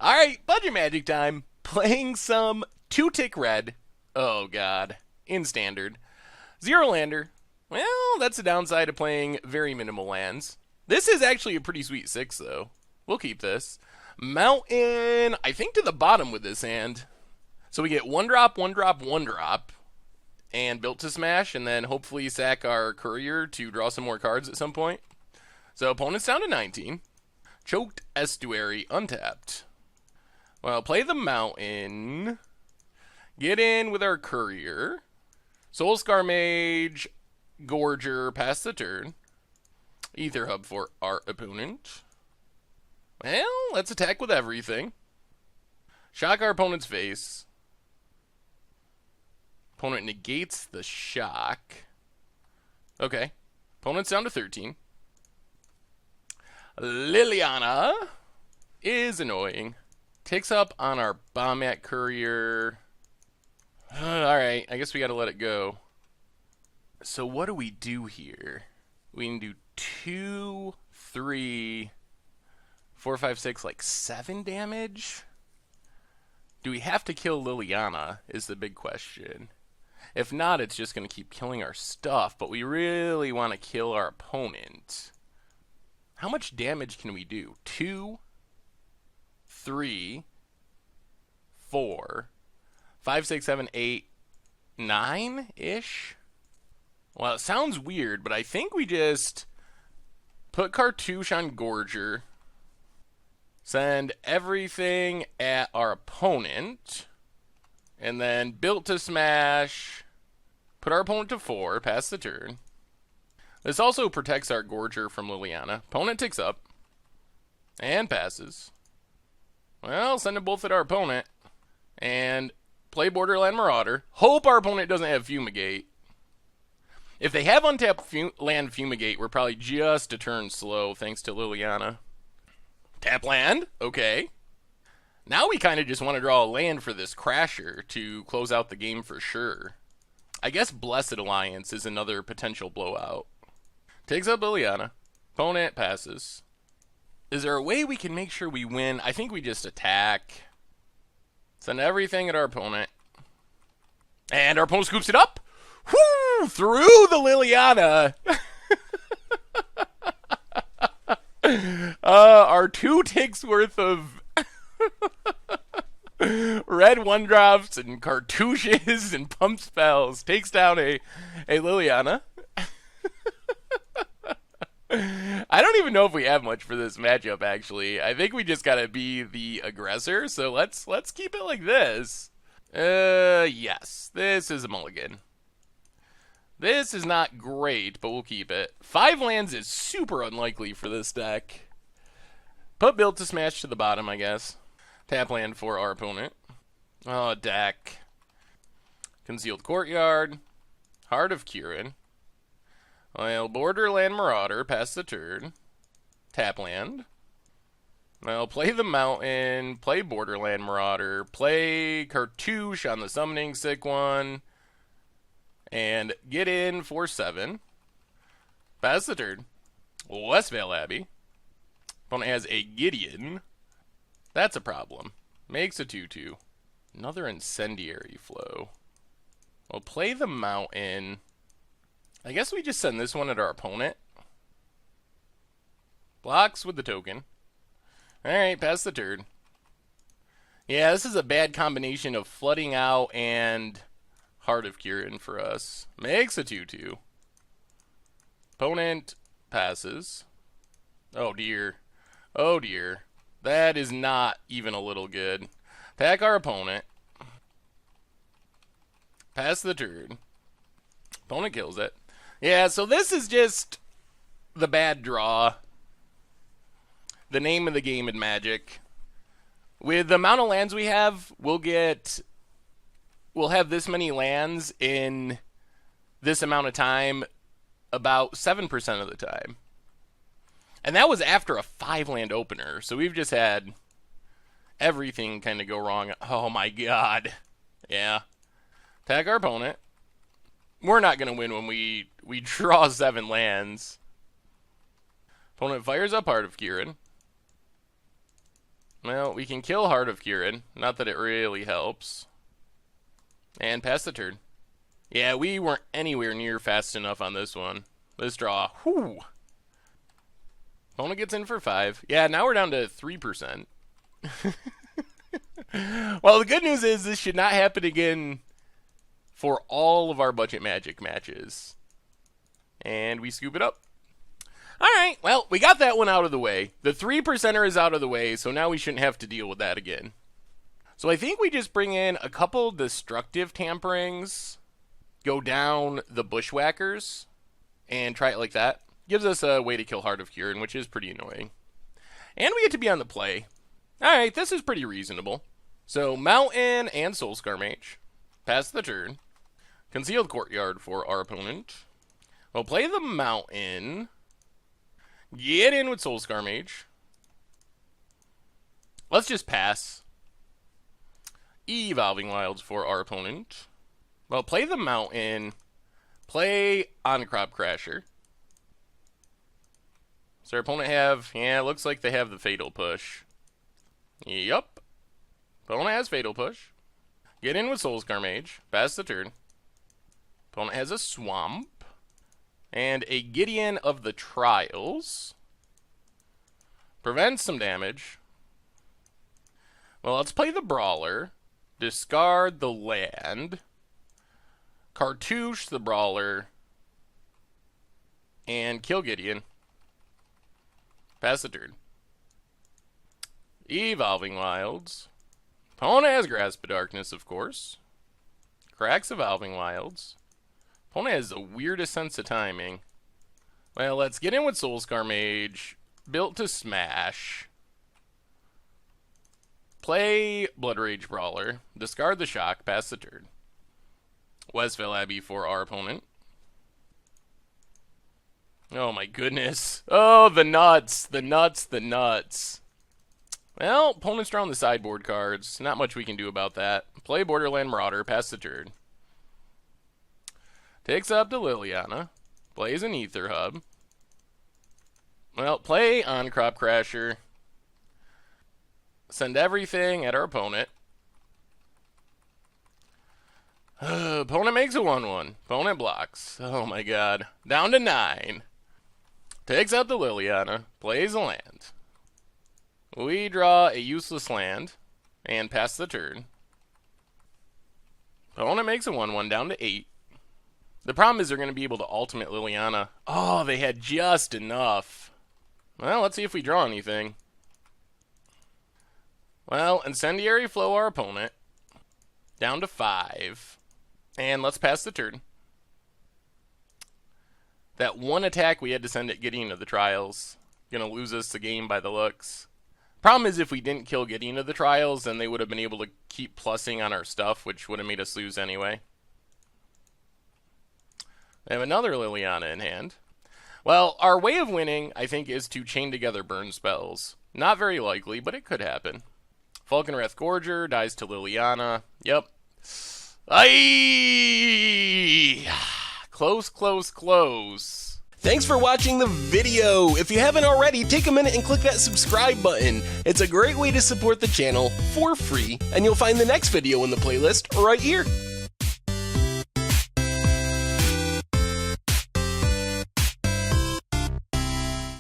Alright, budget magic time. Playing some Two Tix Red. Oh god. In standard. Zero lander. Well, that's the downside of playing very minimal lands. This is actually a pretty sweet 6, though. We'll keep this. Mountain, I think to the bottom with this hand. So we get 1-drop, 1-drop, 1-drop. And built to smash, and then hopefully sack our courier to draw some more cards at some point. So opponent's down to 19. Choked Estuary, untapped. Well, play the mountain. Get in with our courier. Soulscar Mage, Gorger, pass the turn. Ether Hub for our opponent. Well, let's attack with everything. Shock our opponent's face. Opponent negates the shock. Okay. Opponent's down to 13. Liliana is annoying. Takes up on our Bombat Courier. Alright, I guess we gotta let it go. So what do we do here? We can do 2, 3, 4, 5, 6, like 7 damage? Do we have to kill Liliana is the big question. If not, it's just going to keep killing our stuff, but we really want to kill our opponent. How much damage can we do? 2, 3, 4, 5, 6, 7, 8, 9-ish? Well, it sounds weird, but I think we just put Cartouche on Gorger, send everything at our opponent, and then built to smash, put our opponent to 4, pass the turn. This also protects our Gorger from Liliana. Opponent takes up, and passes. Well, send them both at our opponent, and play Borderland Marauder. Hope our opponent doesn't have Fumigate. If they have untapped land Fumigate, we're probably just a turn slow, thanks to Liliana. Tap land, okay. Now we kind of just want to draw a land for this Crasher to close out the game for sure. I guess Blessed Alliance is another potential blowout. Takes up Liliana. Opponent passes. Is there a way we can make sure we win? I think we just attack. Send everything at our opponent. And our opponent scoops it up. Whoo! Through the Liliana. Our 2 ticks worth of red 1-drops and cartouches and pump spells takes down a Liliana. I don't even know if we have much for this matchup, actually. I think we just gotta be the aggressor, so let's keep it like this. Yes. This is a mulligan. This is not great, but we'll keep it. 5 lands is super unlikely for this deck. Put build to smash to the bottom, I guess. Tap land for our opponent. Oh, deck. Concealed Courtyard. Heart of Kiran. Well, Borderland Marauder, pass the turn. Tap land. Well, play the Mountain, play Borderland Marauder, play Cartouche on the Summoning Sick one, and get in for 7. Pass the turn. Westvale Abbey. Opponent has a Gideon. That's a problem. Makes a 2/2. Another Incendiary Flow. Well, play the Mountain. I guess we just send this one at our opponent. Blocks with the token. Alright, pass the turn. Yeah, this is a bad combination of flooding out and Heart of Kiran for us. Makes a 2/2. Opponent passes. Oh dear. Oh dear. That is not even a little good. Attack our opponent. Pass the turn. Opponent kills it. Yeah, so this is just the bad draw. The name of the game in Magic. With the amount of lands we have, we'll have this many lands in this amount of time about 7% of the time. And that was after a 5-land opener, so we've just had everything kind of go wrong. Oh my god. Yeah. Attack our opponent. We're not going to win when we draw 7 lands. Opponent fires up Heart of Kiran. Well, we can kill Heart of Kiran. Not that it really helps. And pass the turn. Yeah, we weren't anywhere near fast enough on this one. This draw. Whew. Opponent gets in for 5. Yeah, now we're down to 3%. Well, the good news is this should not happen again for all of our budget magic matches. And we scoop it up. Alright, well, we got that one out of the way. The 3%er is out of the way, so now we shouldn't have to deal with that again. So I think we just bring in a couple destructive tamperings, go down the bushwhackers, and try it like that. Gives us a way to kill Heart of Kiran, which is pretty annoying. And we get to be on the play. Alright, this is pretty reasonable. So, Mountain and Soulscar Mage. Pass the turn. Concealed Courtyard for our opponent. We'll play the Mountain. Get in with Soulscar Mage. Let's just pass. Evolving Wilds for our opponent. Well, play the Mountain. Play On-Crop Crasher. Does their opponent have... Yeah, it looks like they have the Fatal Push. Yup. Opponent has Fatal Push. Get in with Soulscar Mage. Pass the turn. Opponent has a Swamp. And a Gideon of the Trials. Prevents some damage. Well, let's play the Brawler. Discard the land. Cartouche the Brawler. And kill Gideon. Pass the turn. Evolving Wilds. Opponent has Grasp of Darkness, of course. Cracks Evolving Wilds. Opponent has the weirdest sense of timing. Well, let's get in with Soulscar Mage. Built to smash. Play Blood Rage Brawler. Discard the Shock. Pass the turn. Westvale Abbey for our opponent. Oh my goodness. Oh, the nuts. The nuts. The nuts. Well, opponent's drawing the sideboard cards. Not much we can do about that. Play Borderland Marauder. Pass the turn. Takes up to Liliana. Plays an Ether Hub. Well, play On-Crop Crasher. Send everything at our opponent. Opponent makes a 1-1. Opponent blocks. Oh my god. Down to 9. Takes out the Liliana. Plays a land. We draw a useless land. And pass the turn. Opponent makes a 1-1 down to 8. The problem is they're going to be able to ultimate Liliana. Oh, they had just enough. Well, let's see if we draw anything. Well, Incendiary Flow our opponent. Down to 5. And let's pass the turn. That one attack we had to send at Gideon of the Trials. Gonna lose us the game by the looks. Problem is if we didn't kill Gideon of the Trials, then they would have been able to keep plussing on our stuff, which would have made us lose anyway. We have another Liliana in hand. Well, our way of winning, I think, is to chain together burn spells. Not very likely, but it could happen. Falconwrath Gorger dies to Liliana. Yep. Aye! Close, close, close. Thanks for watching the video. If you haven't already, take a minute and click that subscribe button. It's a great way to support the channel for free, and you'll find the next video in the playlist right here.